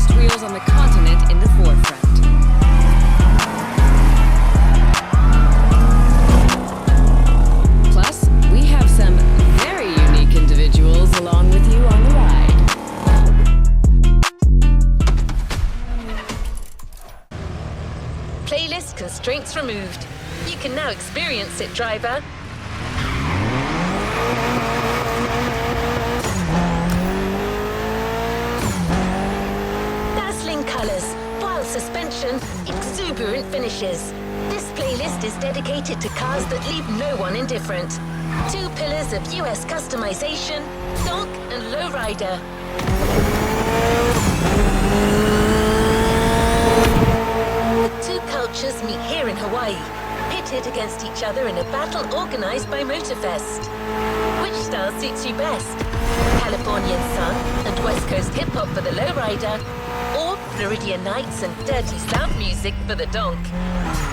fastest wheels on the continent in the forefront. Plus, we have some very unique individuals along with you on the ride. Playlist constraints removed. You can now experience it, driver. Dazzling colors, wild suspension, exuberant finishes. This playlist is dedicated to cars that leave no one indifferent. Two pillars of US customization, donk and lowrider. The two cultures meet here in Hawaii, pitted against each other in a battle organized by Motorfest. Which style suits you best? Californian sun and West Coast hip-hop for the lowrider, or Floridian nights and dirty South music for the donk?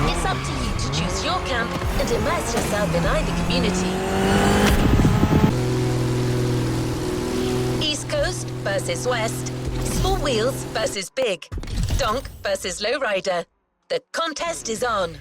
It's up to you to choose your camp and immerse yourself in either community. East Coast versus West, small wheels versus big, donk versus lowrider. The contest is on.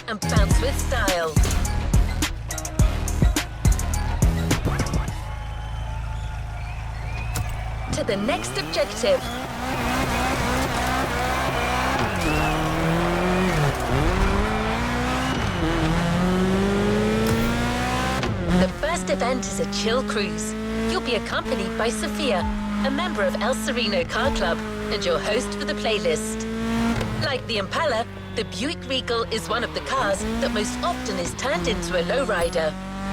And bounce with style. To the next objective. The first event is a chill cruise. You'll be accompanied by Sophia, a member of El Sereno Car Club, and your host for the playlist. Like the Impala, the Buick Regal is one of the cars that most often is turned into a lowrider.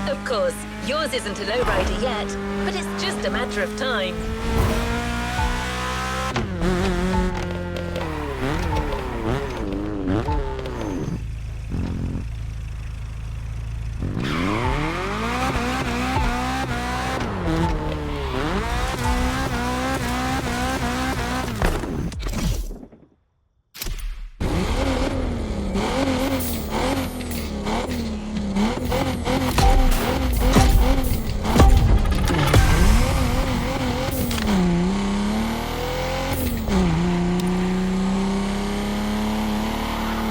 Of course, yours isn't a lowrider yet, but it's just a matter of time.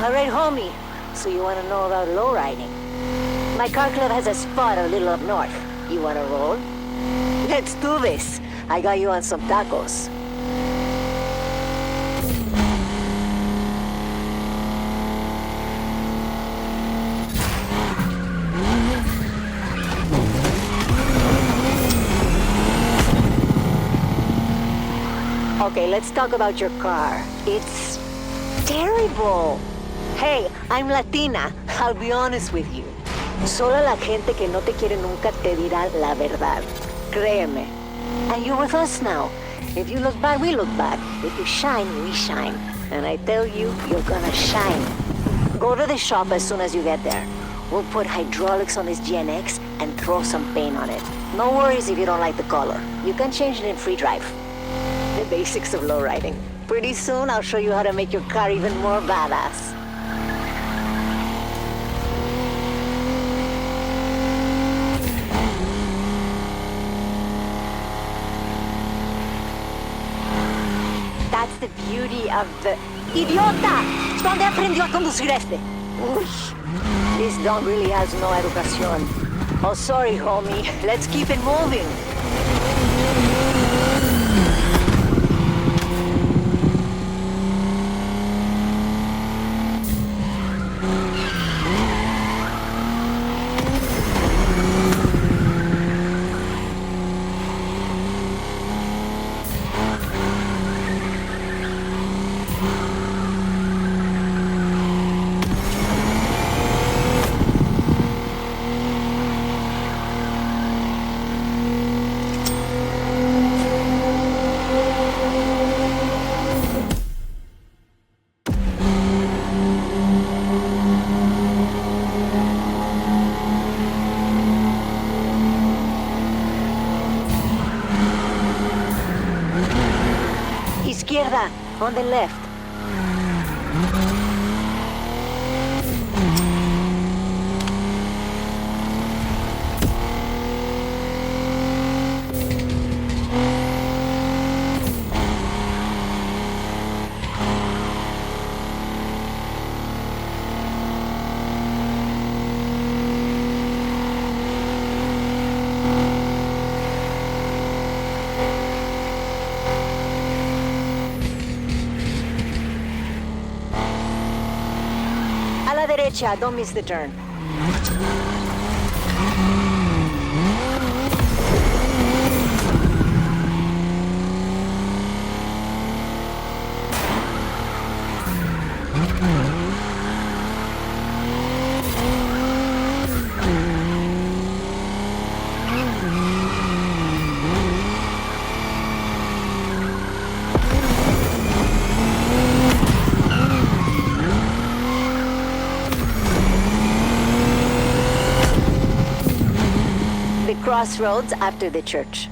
Alright, homie. So you want to know about lowriding? My car club has a spot a little up north. You want to roll? Let's do this. I got you on some tacos. Okay, let's talk about your car. It's terrible. Hey, I'm Latina. I'll be honest with you. Solo la gente que no te quiere nunca te dirá la verdad. Créeme. And you're with us now. If you look bad, we look bad. If you shine, we shine. And I tell you, you're gonna shine. Go to the shop as soon as you get there. We'll put hydraulics on this GNX and throw some paint on it. No worries if you don't like the color. You can change it in free drive. The basics of lowriding. Pretty soon, I'll show you how to make your car even more badass. That's the beauty of the... ¡Idiota! ¿Dónde aprendió a conducir este? Uy, this dog really has no educación. Oh, sorry, homie. Let's keep it moving. Izquierda, on the left. A la derecha, don't miss the turn. Crossroads after the church.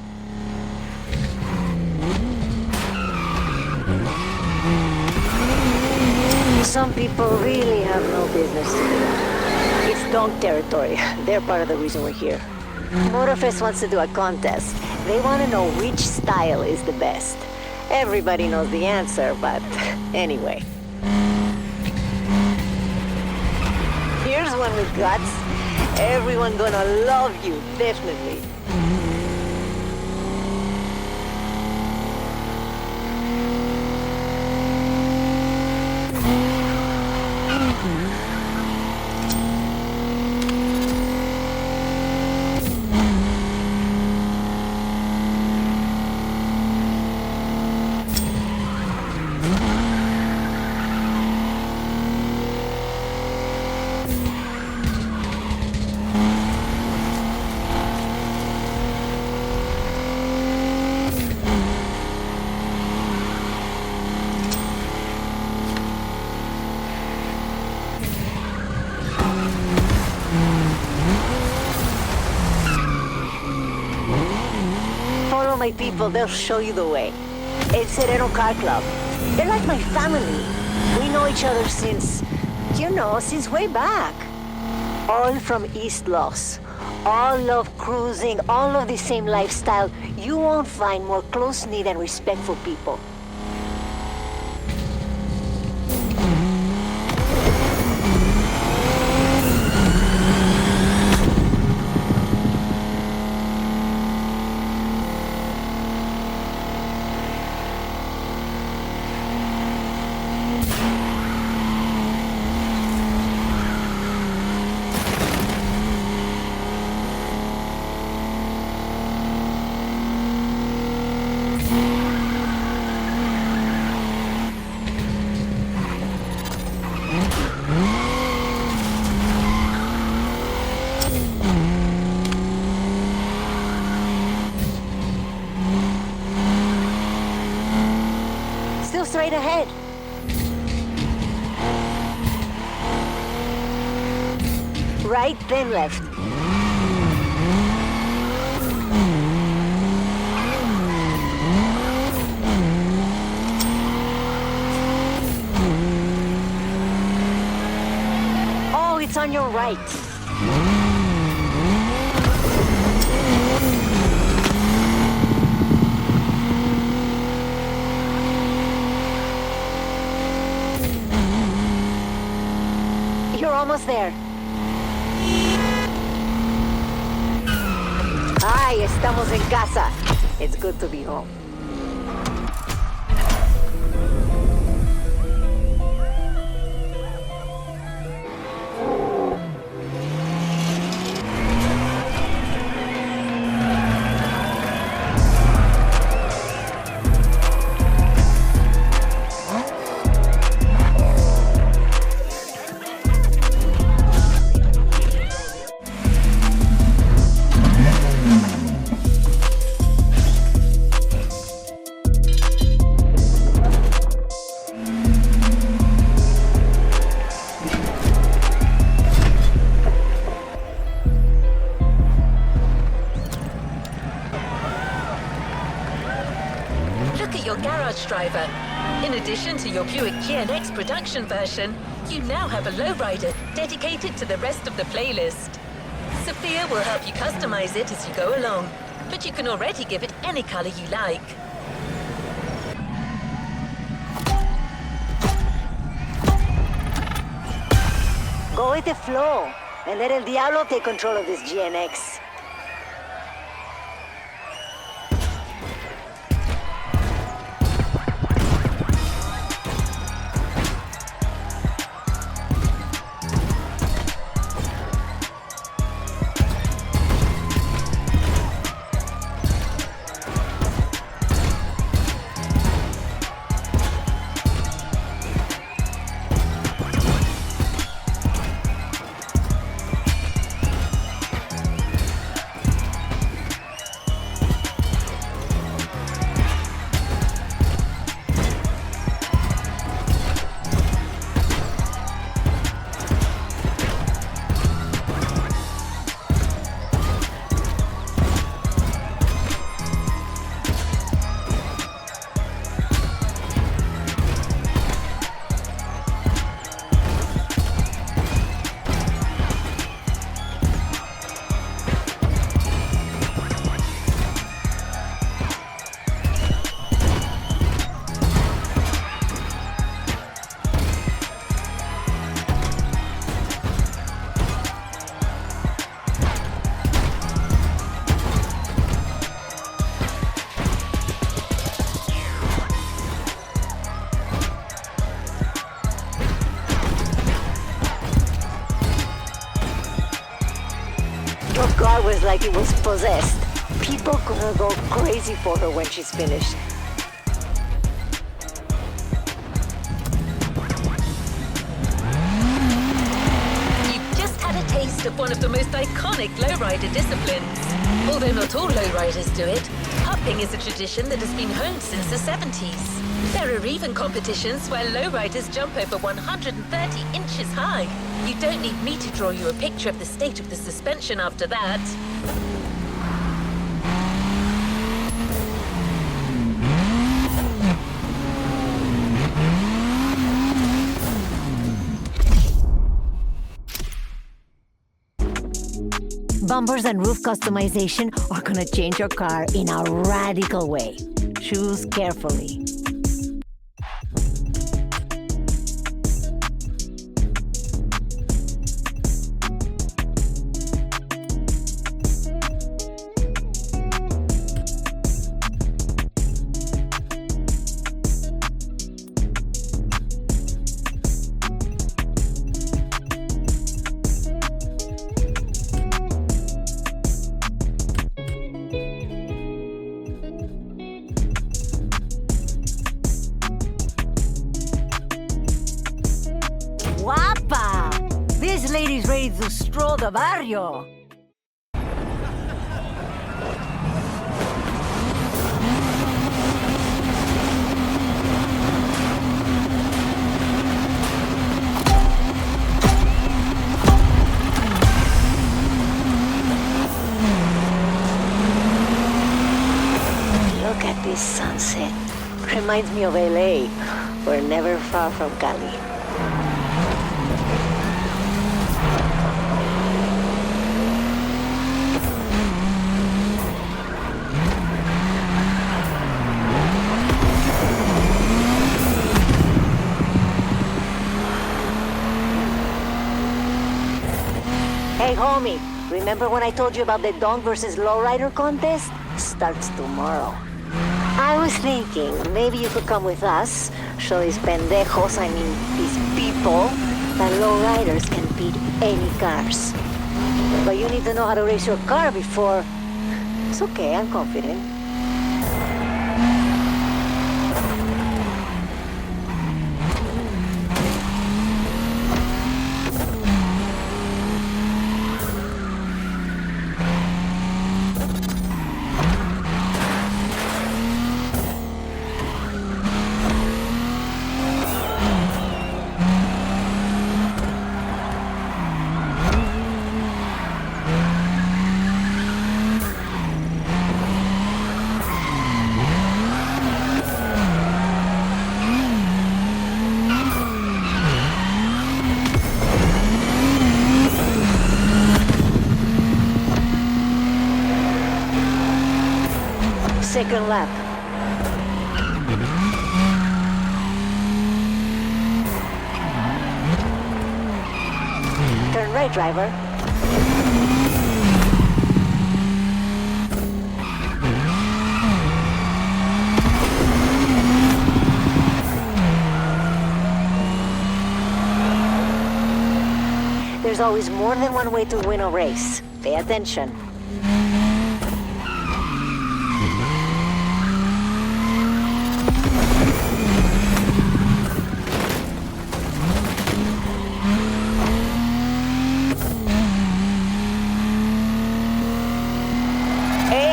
Some people really have no business to do. It's dog territory. They're part of the reason we're here. Motorfest wants to do a contest. They want to know which style is the best. Everybody knows the answer, but anyway. Here's one with guts. Everyone gonna love you, definitely. My people, they'll show you the way. El Sereno Car Club. They're like my family. We know each other since way back. All from East Los. All love cruising, all of the same lifestyle. You won't find more close-knit and respectful people. straight ahead. Right, then left. Oh, it's on your right. You're almost there. Ay, estamos en casa. It's good to be home. Look at your garage driver. In addition to your Buick GNX production version, you now have a Lowrider dedicated to the rest of the playlist. Sophia will help you customize it as you go along, but you can already give it any color you like. Go with the flow and let El Diablo take control of this GNX. Your car was like it was possessed. People gonna go crazy for her when she's finished. You've just had a taste of one of the most iconic lowrider disciplines. Although not all lowriders do it, hopping is a tradition that has been honed since the 70s. There are even competitions where lowriders jump over 130 inches high. You don't need me to draw you a picture of the state of the suspension after that. Bumpers and roof customization are gonna change your car in a radical way. Choose carefully. Guapa! This lady's ready to stroll the barrio. This sunset reminds me of LA. We're never far from Cali. Hey, homie, remember when I told you about the Donk versus Lowrider contest? Starts tomorrow. I was thinking, maybe you could come with us, show these pendejos, these people, that lowriders can beat any cars. But you need to know how to race your car before... It's okay, I'm confident. Second lap. Turn right, driver. There's always more than one way to win a race. Pay attention.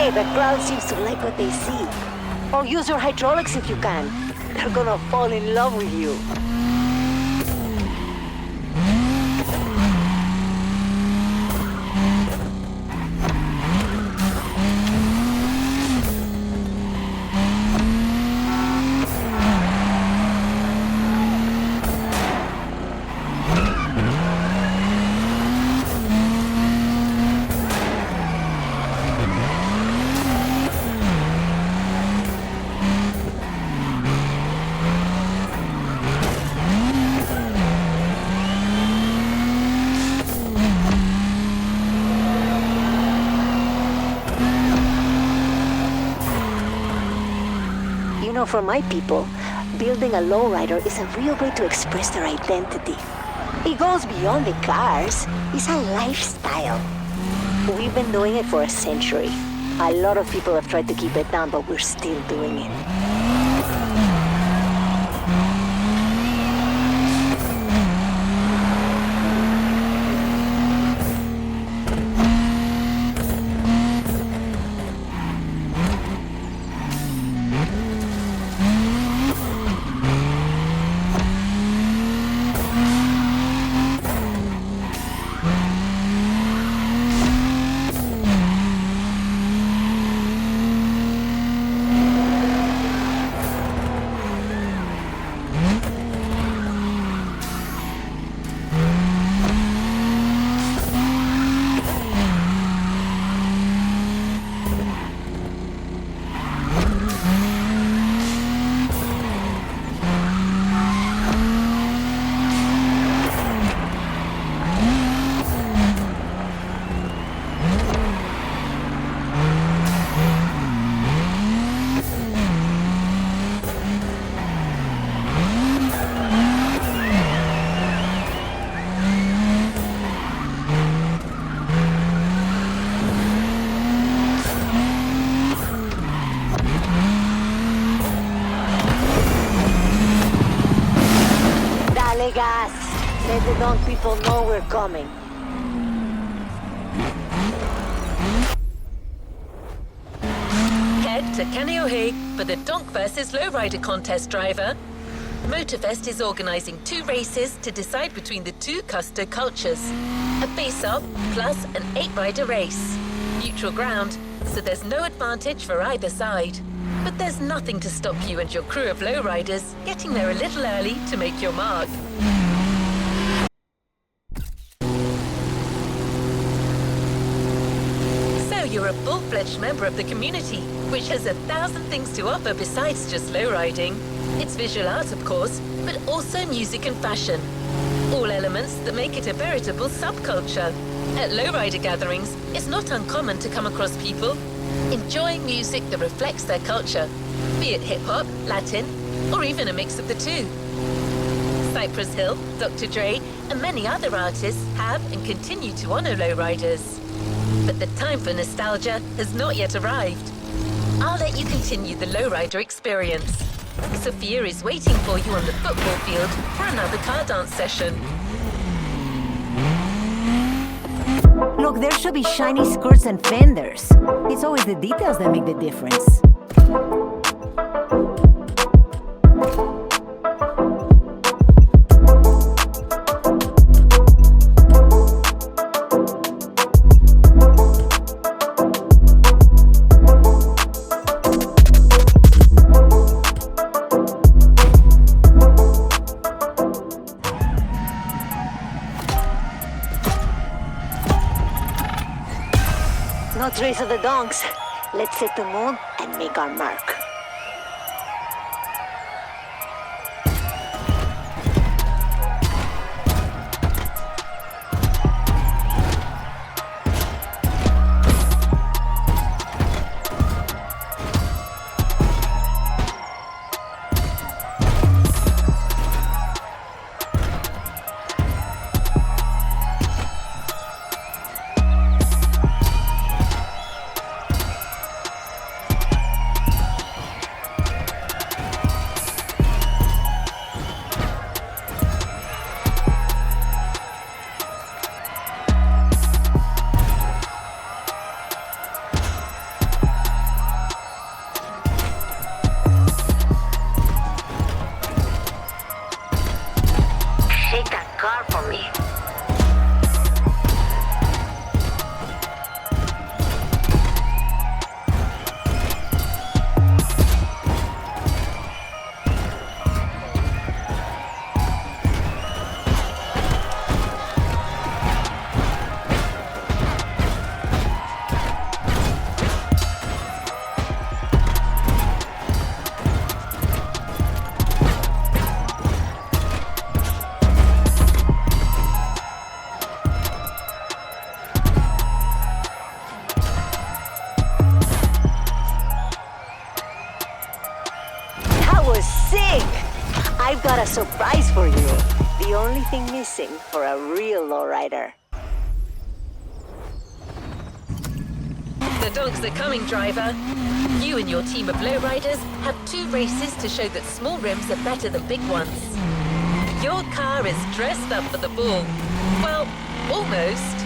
The crowd seems to like what they see. Or use your hydraulics if you can. They're gonna fall in love with you. For my people, building a lowrider is a real way to express their identity. It goes beyond the cars. It's a lifestyle. We've been doing it for a century. A lot of people have tried to keep it down, but we're still doing it. Gas. Let the Donk people know we're coming. Head to Kaneohe for the Donk versus Lowrider contest, driver. Motorfest is organizing 2 races to decide between the 2 Custer cultures. A face-off plus an 8-rider race. Neutral ground, so there's no advantage for either side. But there's nothing to stop you and your crew of lowriders getting there a little early to make your mark. So you're a full-fledged member of the community, which has 1,000 things to offer besides just lowriding. It's visual art, of course, but also music and fashion. All elements that make it a veritable subculture. At lowrider gatherings, it's not uncommon to come across people enjoying music that reflects their culture, be it hip-hop, Latin, or even a mix of the two. Cypress Hill, Dr. Dre, and many other artists have and continue to honor lowriders. But the time for nostalgia has not yet arrived. I'll let you continue the lowrider experience. Sophia is waiting for you on the football field for another car dance session. Look, there should be shiny skirts and fenders. It's always the details that make the difference. No trace of the donks. Let's set the mood and make our mark. Shake that car for me. Was sick! I've got a surprise for you. The only thing missing for a real lowrider. The dogs are coming, driver. You and your team of lowriders have 2 races to show that small rims are better than big ones. Your car is dressed up for the ball. Well, almost.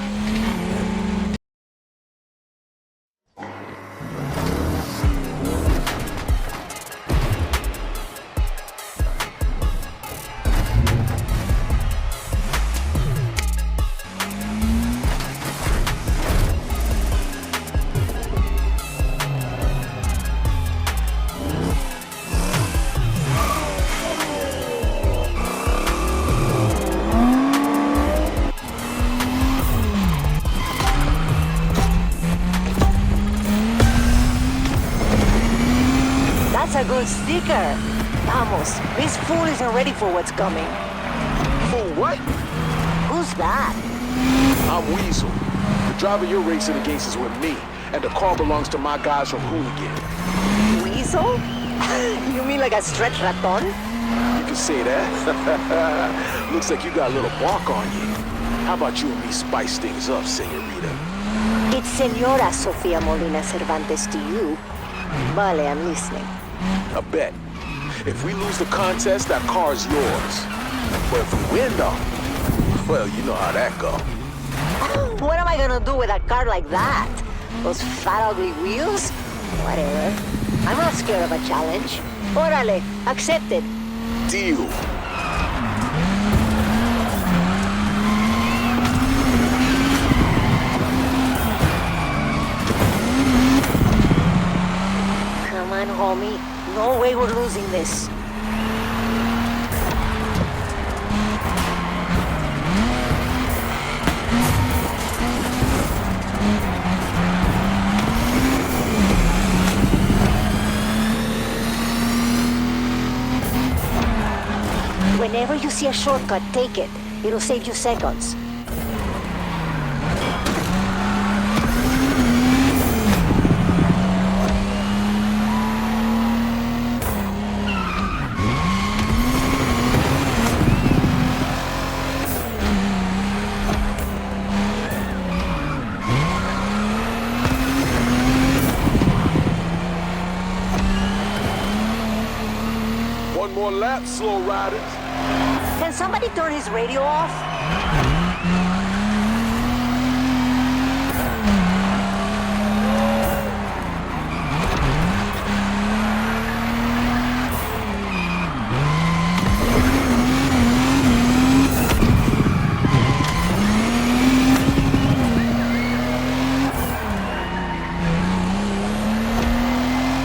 That's a good sticker. Vamos, this fool isn't ready for what's coming. For what? Who's that? I'm Weasel. The driver you're racing against is with me, and the car belongs to my guys from Hooligan. Weasel? You mean like a stretch raton? You can say that. Looks like you got a little bark on you. How about you and me spice things up, señorita? It's Senora Sofia Molina Cervantes to you. Vale, I'm listening. A bet. If we lose the contest, that car's yours. But if we win, though, well, you know how that go. What am I gonna do with a car like that? Those fat, ugly wheels? Whatever. I'm not scared of a challenge. Órale, accepted. Deal. Come on, homie. No way we're losing this. Whenever you see a shortcut, take it. It'll save you seconds. One more lap, slow riders. Can somebody turn his radio off?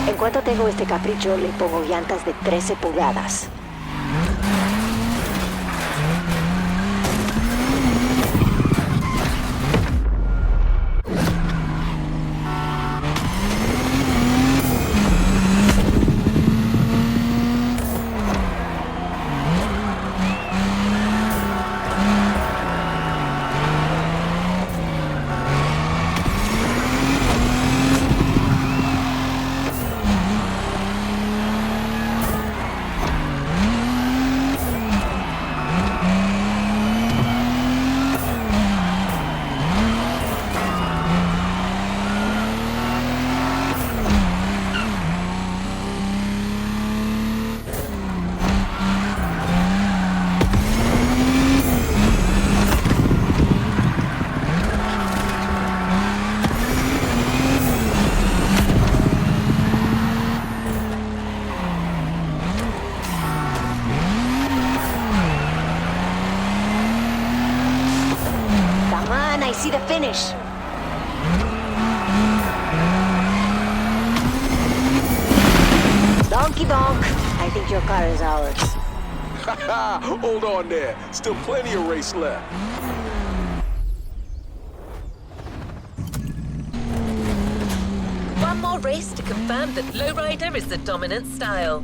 En cuanto tengo este capricho, le pongo llantas de 13 pulgadas. I see the finish. Donkey donk. I think your car is ours. Hold on there. Still plenty of race left. One more race to confirm that Lowrider is the dominant style.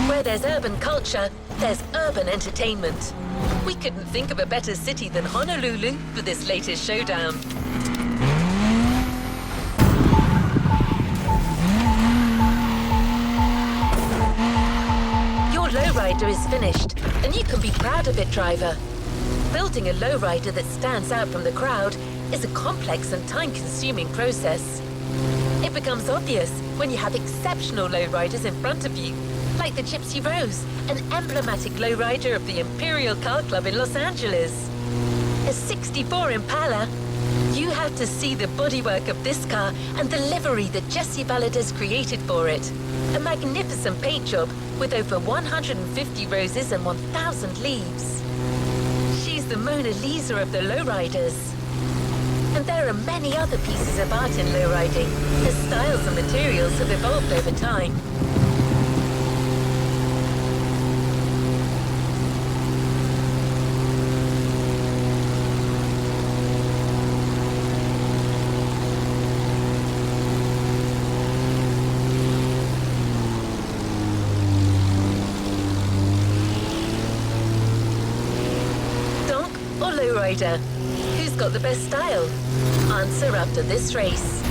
Where there's urban culture, there's urban entertainment. We couldn't think of a better city than Honolulu for this latest showdown. Your Lowrider is finished, and you can be proud of it, driver. Building a Lowrider that stands out from the crowd is a complex and time-consuming process. It becomes obvious when you have exceptional lowriders in front of you, like the Gypsy Rose, an emblematic lowrider of the Imperial Car Club in Los Angeles. A 64 Impala, you have to see the bodywork of this car and the livery that Jesse Valadez created for it. A magnificent paint job with over 150 roses and 1,000 leaves. She's the Mona Lisa of the lowriders. And there are many other pieces of art in lowriding. The styles and materials have evolved over time. Donk or lowrider? Who's got the best style? Answer after this race.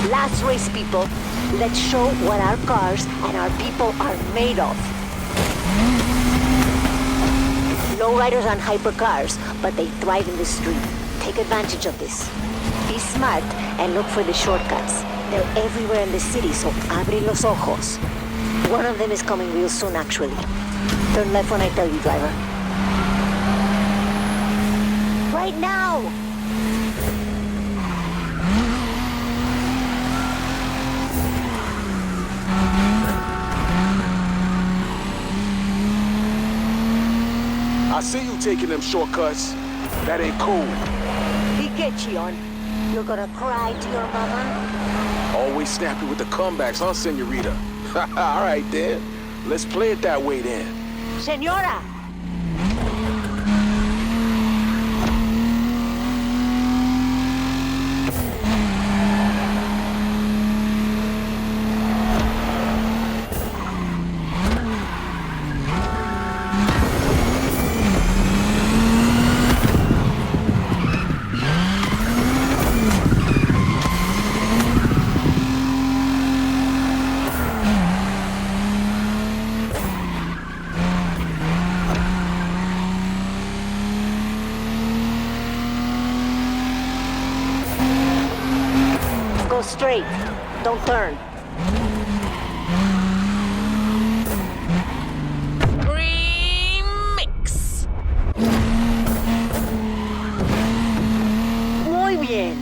Last race, people. Let's show what our cars and our people are made of. Lowriders aren't hypercars, but they thrive in the street. Take advantage of this. Be smart and look for the shortcuts. They're everywhere in the city, so abre los ojos. One of them is coming real soon, actually. Turn left when I tell you, driver. Right now! I see you taking them shortcuts. That ain't cool. Ikechion, you're gonna cry to your mama? Always snappy with the comebacks, huh, senorita? All right, then. Let's play it that way, then. Senora! Go straight. Don't turn. Remix! Muy bien.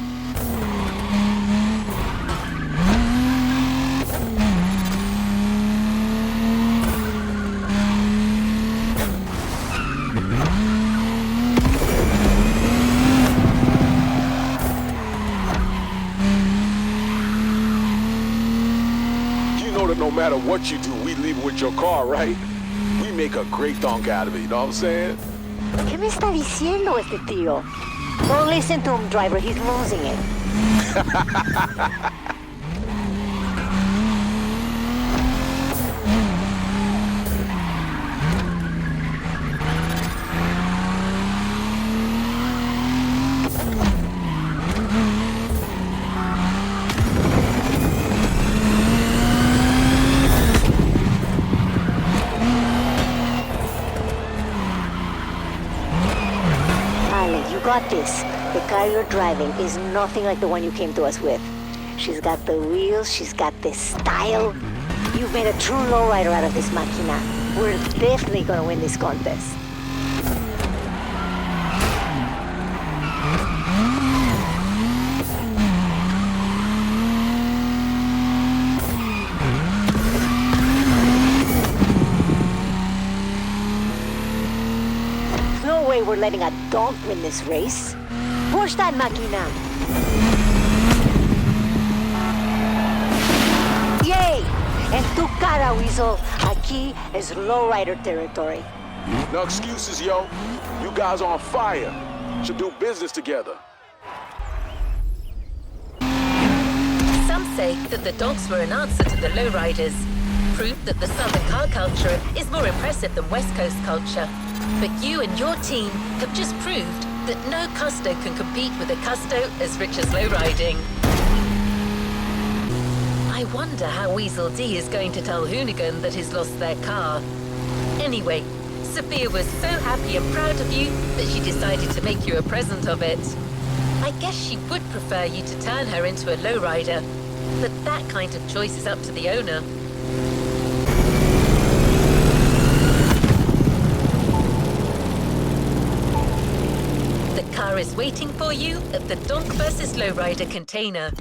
You know that no matter what you do, we leave with your car, right? We make a great donk out of it, you know what I'm saying? ¿Qué me está diciendo este tío? Don't listen to him, driver. He's losing it. Ale, you got this. The car you're driving is nothing like the one you came to us with. She's got the wheels, she's got the style. You've made a true lowrider out of this máquina. We're definitely gonna win this contest. No way we're letting a dog win this race. Push that máquina. Yay! En tu cara, Weasel. Aquí es lowrider territory. No excuses, yo. You guys are on fire. Should do business together. Some say that the dogs were an answer to the lowriders, proof that the Southern car culture is more impressive than West Coast culture. But you and your team have just proved that no custo can compete with a custo as rich as lowriding. I wonder how Weasel D is going to tell Hoonigan that he's lost their car. Anyway, Sophia was so happy and proud of you that she decided to make you a present of it. I guess she would prefer you to turn her into a lowrider, but that kind of choice is up to the owner. The car is waiting for you at the Donk vs. Lowrider container.